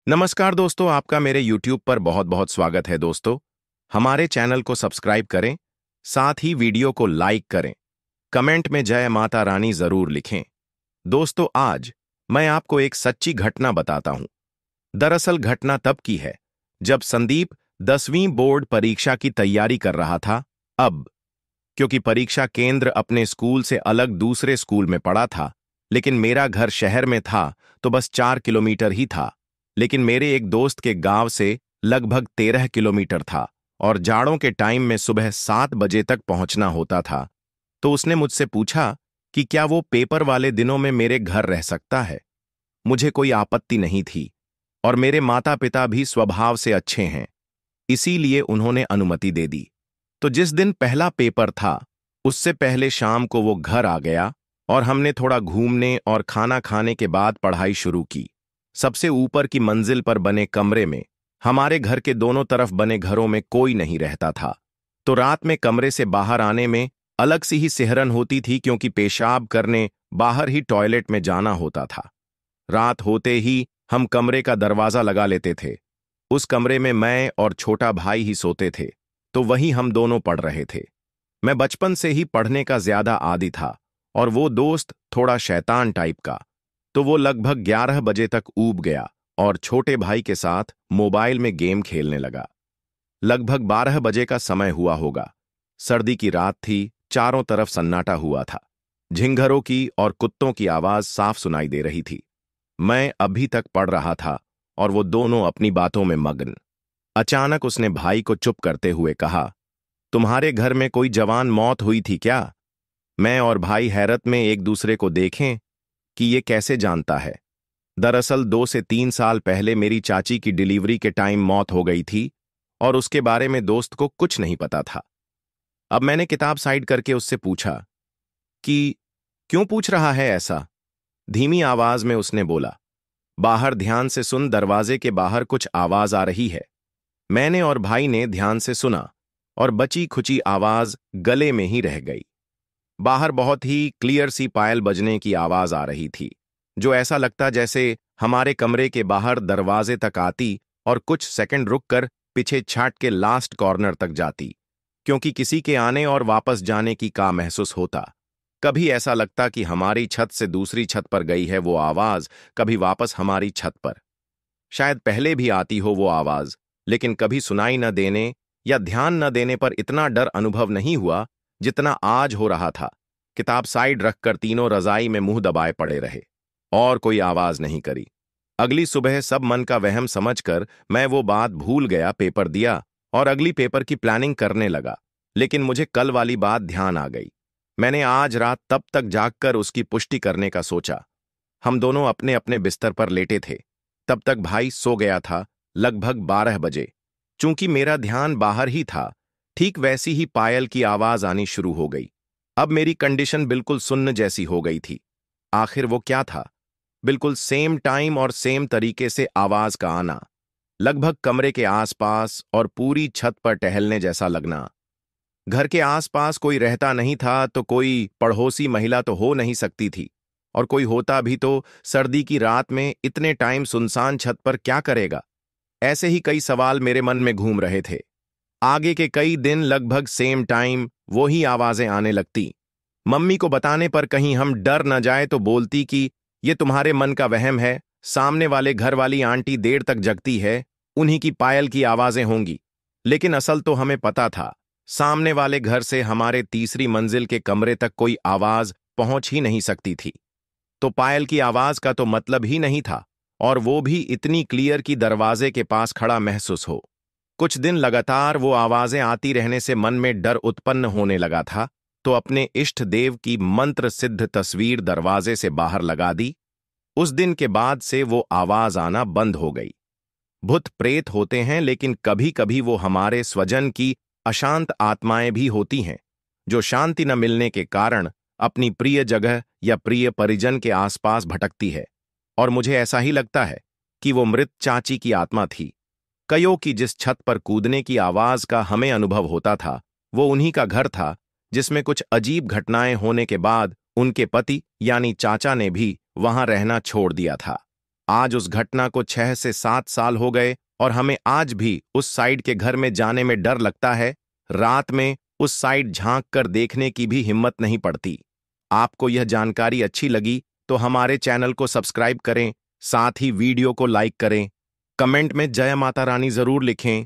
नमस्कार दोस्तों, आपका मेरे YouTube पर बहुत बहुत स्वागत है दोस्तों। हमारे चैनल को सब्सक्राइब करें, साथ ही वीडियो को लाइक करें, कमेंट में जय माता रानी जरूर लिखें। दोस्तों, आज मैं आपको एक सच्ची घटना बताता हूं। दरअसल घटना तब की है जब संदीप 10वीं बोर्ड परीक्षा की तैयारी कर रहा था। अब क्योंकि परीक्षा केंद्र अपने स्कूल से अलग दूसरे स्कूल में पड़ा था, लेकिन मेरा घर शहर में था तो बस 4 किलोमीटर ही था। लेकिन मेरे एक दोस्त के गांव से लगभग 13 किलोमीटर था और जाड़ों के टाइम में सुबह 7 बजे तक पहुंचना होता था। तो उसने मुझसे पूछा कि क्या वो पेपर वाले दिनों में मेरे घर रह सकता है। मुझे कोई आपत्ति नहीं थी और मेरे माता पिता भी स्वभाव से अच्छे हैं, इसीलिए उन्होंने अनुमति दे दी। तो जिस दिन पहला पेपर था, उससे पहले शाम को वो घर आ गया और हमने थोड़ा घूमने और खाना खाने के बाद पढ़ाई शुरू की। सबसे ऊपर की मंजिल पर बने कमरे में, हमारे घर के दोनों तरफ बने घरों में कोई नहीं रहता था। तो रात में कमरे से बाहर आने में अलग सी ही सिहरन होती थी, क्योंकि पेशाब करने बाहर ही टॉयलेट में जाना होता था। रात होते ही हम कमरे का दरवाजा लगा लेते थे। उस कमरे में मैं और छोटा भाई ही सोते थे, तो वहीं हम दोनों पढ़ रहे थे। मैं बचपन से ही पढ़ने का ज्यादा आदी था और वो दोस्त थोड़ा शैतान टाइप का। तो वो लगभग 11 बजे तक ऊब गया और छोटे भाई के साथ मोबाइल में गेम खेलने लगा। लगभग 12 बजे का समय हुआ होगा। सर्दी की रात थी, चारों तरफ सन्नाटा हुआ था। झिंगरों की और कुत्तों की आवाज साफ सुनाई दे रही थी। मैं अभी तक पढ़ रहा था और वो दोनों अपनी बातों में मग्न। अचानक उसने भाई को चुप करते हुए कहा, तुम्हारे घर में कोई जवान मौत हुई थी क्या? मैं और भाई हैरत में एक दूसरे को देखें कि ये कैसे जानता है। दरअसल 2 से 3 साल पहले मेरी चाची की डिलीवरी के टाइम मौत हो गई थी और उसके बारे में दोस्त को कुछ नहीं पता था। अब मैंने किताब साइड करके उससे पूछा कि क्यों पूछ रहा है ऐसा? धीमी आवाज में उसने बोला, बाहर ध्यान से सुन, दरवाजे के बाहर कुछ आवाज आ रही है। मैंने और भाई ने ध्यान से सुना और बची खुची आवाज गले में ही रह गई। बाहर बहुत ही क्लियर सी पायल बजने की आवाज आ रही थी, जो ऐसा लगता जैसे हमारे कमरे के बाहर दरवाजे तक आती और कुछ सेकंड रुककर पीछे छाट के लास्ट कॉर्नर तक जाती, क्योंकि किसी के आने और वापस जाने की का महसूस होता। कभी ऐसा लगता कि हमारी छत से दूसरी छत पर गई है वो आवाज, कभी वापस हमारी छत पर। शायद पहले भी आती हो वो आवाज, लेकिन कभी सुनाई न देने या ध्यान न देने पर इतना डर अनुभव नहीं हुआ जितना आज हो रहा था। किताब साइड रखकर तीनों रजाई में मुंह दबाए पड़े रहे और कोई आवाज नहीं करी। अगली सुबह सब मन का वहम समझकर मैं वो बात भूल गया, पेपर दिया और अगली पेपर की प्लानिंग करने लगा। लेकिन मुझे कल वाली बात ध्यान आ गई। मैंने आज रात तब तक जागकर उसकी पुष्टि करने का सोचा। हम दोनों अपने अपने बिस्तर पर लेटे थे। तब तक भाई सो गया था, लगभग 12 बजे। चूंकि मेरा ध्यान बाहर ही था, ठीक वैसी ही पायल की आवाज आनी शुरू हो गई। अब मेरी कंडीशन बिल्कुल सुन्न जैसी हो गई थी। आखिर वो क्या था? बिल्कुल सेम टाइम और सेम तरीके से आवाज का आना, लगभग कमरे के आसपास और पूरी छत पर टहलने जैसा लगना। घर के आसपास कोई रहता नहीं था, तो कोई पड़ोसी महिला तो हो नहीं सकती थी, और कोई होता भी तो सर्दी की रात में इतने टाइम सुनसान छत पर क्या करेगा? ऐसे ही कई सवाल मेरे मन में घूम रहे थे। आगे के कई दिन लगभग सेम टाइम वो ही आवाजें आने लगती। मम्मी को बताने पर कहीं हम डर न जाए तो बोलती कि ये तुम्हारे मन का वहम है, सामने वाले घर वाली आंटी देर तक जगती है, उन्हीं की पायल की आवाजें होंगी। लेकिन असल तो हमें पता था, सामने वाले घर से हमारे तीसरी मंजिल के कमरे तक कोई आवाज पहुंच ही नहीं सकती थी। तो पायल की आवाज का तो मतलब ही नहीं था, और वो भी इतनी क्लियर कि दरवाजे के पास खड़ा महसूस हो। कुछ दिन लगातार वो आवाजें आती रहने से मन में डर उत्पन्न होने लगा था, तो अपने इष्ट देव की मंत्र सिद्ध तस्वीर दरवाजे से बाहर लगा दी। उस दिन के बाद से वो आवाज आना बंद हो गई। भूत प्रेत होते हैं, लेकिन कभी कभी वो हमारे स्वजन की अशांत आत्माएं भी होती हैं, जो शांति न मिलने के कारण अपनी प्रिय जगह या प्रिय परिजन के आसपास भटकती है। और मुझे ऐसा ही लगता है कि वो मृत चाची की आत्मा थी। कयो की जिस छत पर कूदने की आवाज का हमें अनुभव होता था, वो उन्हीं का घर था, जिसमें कुछ अजीब घटनाएं होने के बाद उनके पति यानी चाचा ने भी वहां रहना छोड़ दिया था। आज उस घटना को 6 से 7 साल हो गए और हमें आज भी उस साइड के घर में जाने में डर लगता है। रात में उस साइड झांक कर देखने की भी हिम्मत नहीं पड़ती। आपको यह जानकारी अच्छी लगी तो हमारे चैनल को सब्सक्राइब करें, साथ ही वीडियो को लाइक करें, कमेंट में जय माता रानी जरूर लिखें।